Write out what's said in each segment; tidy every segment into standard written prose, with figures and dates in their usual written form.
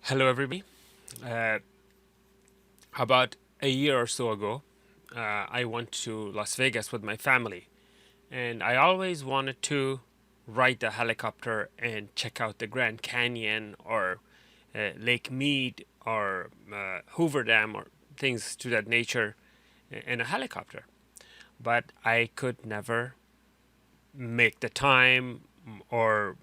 Hello, everybody. Uh, about a year or so ago, I went to Las Vegas with my family, and I always wanted to ride the helicopter and check out the Grand Canyon or Lake Mead or Hoover Dam or things to that nature in a helicopter. But I could never make the time, or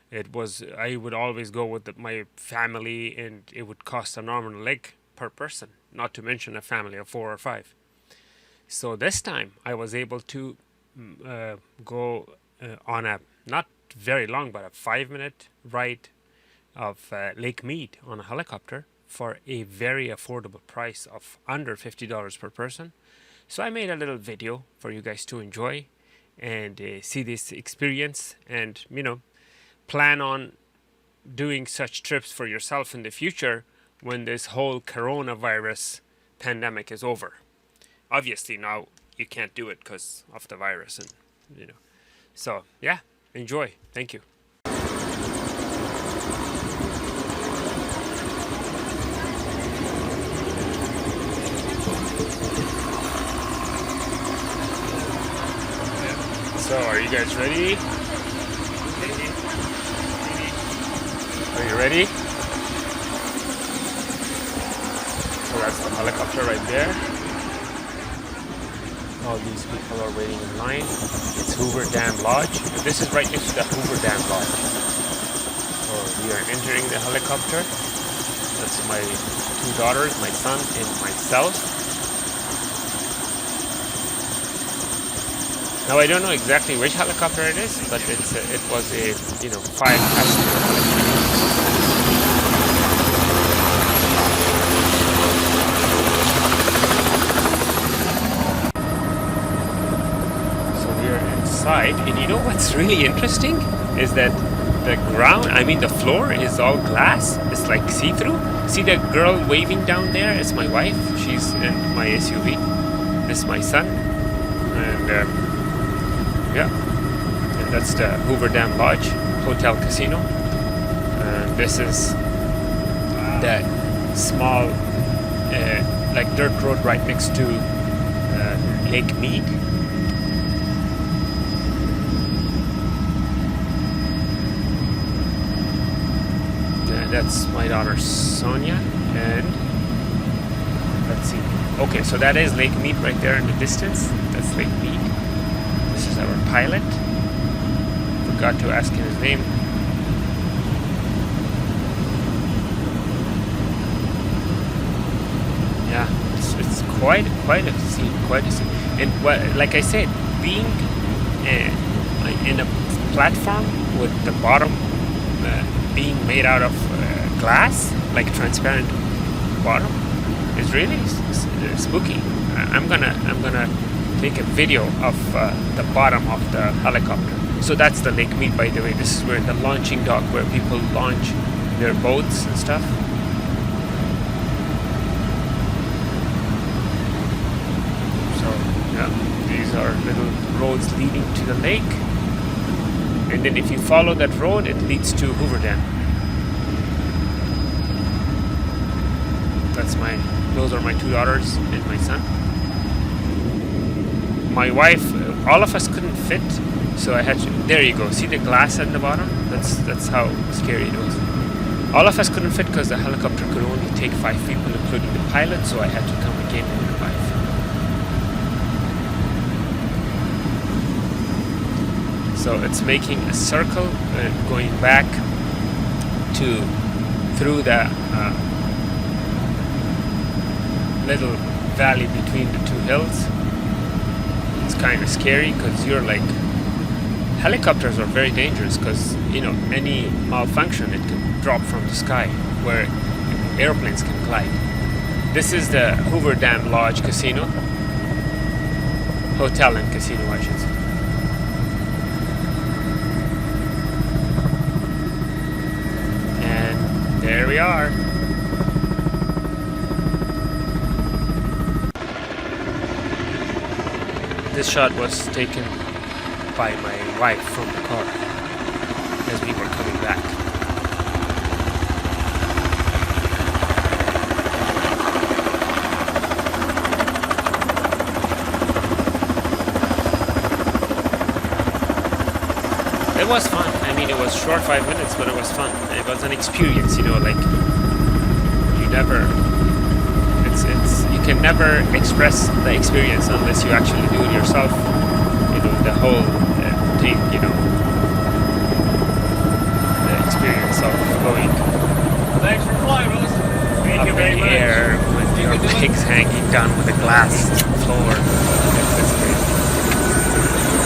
it was I would always go with my family, and it would cost an arm and a leg per person, not to mention a family of 4 or 5. So this time I was able to go on a not very long but a 5-minute ride of Lake Mead on a helicopter for a very affordable price of under $50 per person. So I made a little video for you guys to enjoy and see this experience, and plan on doing such trips for yourself in the future when this whole coronavirus pandemic is over. Obviously now you can't do it because of the virus, and so yeah, enjoy. Thank you. So are you guys ready? Are you ready? So that's the helicopter right there. All these people are waiting in line. It's Hoover Dam Lodge. This is right next to the Hoover Dam Lodge. So we are entering the helicopter. That's my 2 daughters, my son, and myself. Now I don't know exactly which helicopter it is, but it was a 5-passenger helicopter. And you know what's really interesting is that the floor is all glass. It's like see-through. See the girl waving down there? It's my wife. She's in my SUV. This is my son. And and that's the Hoover Dam Lodge Hotel Casino. And this is that small like dirt road right next to Lake Mead. That's my daughter Sonia, and let's see. Okay, so that is Lake Mead right there in the distance. That's Lake Mead. This is our pilot. Forgot to ask him his name. Yeah, it's quite a scene, And like I said, being in a platform with the bottom being made out of glass, like transparent bottom, is really spooky. I'm gonna take a video of the bottom of the helicopter. So that's the Lake Mead, by the way. This is where the launching dock, where people launch their boats and stuff. So yeah, these are little roads leading to the lake. And then if you follow that road, it leads to Hoover Dam. Those are my 2 daughters and my son. My wife, all of us couldn't fit, so I had to, there you go, see the glass at the bottom? That's how scary it was. All of us couldn't fit because the helicopter could only take 5 people, including the pilot, so I had to come again with 5. So it's making a circle and going back through the little valley between the 2 hills. It's kind of scary because helicopters are very dangerous because any malfunction, it can drop from the sky where airplanes can glide. This is the Hoover Dam Lodge Casino, Hotel and Casino, I should say. And there we are. This shot was taken by my wife from the car as we were coming back. It was fun. I mean, it was short, 5 minutes, but it was fun. It was an experience, you know, like you never, you can never express the experience unless you actually do it yourself. You know, the whole thing, you know, the experience of going Thanks for flying with us. Thank up you in very the much. air with your legs hanging down with a glass floor. It's great.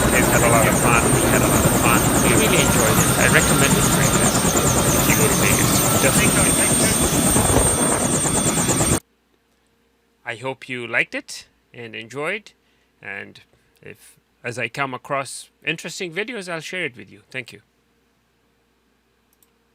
We've had a lot of fun. We had a lot of fun. We really enjoyed it. I recommend it for you guys. If you go to Vegas, definitely Vegas. I hope you liked it and enjoyed. And if as I come across interesting videos, I'll share it with you. Thank you.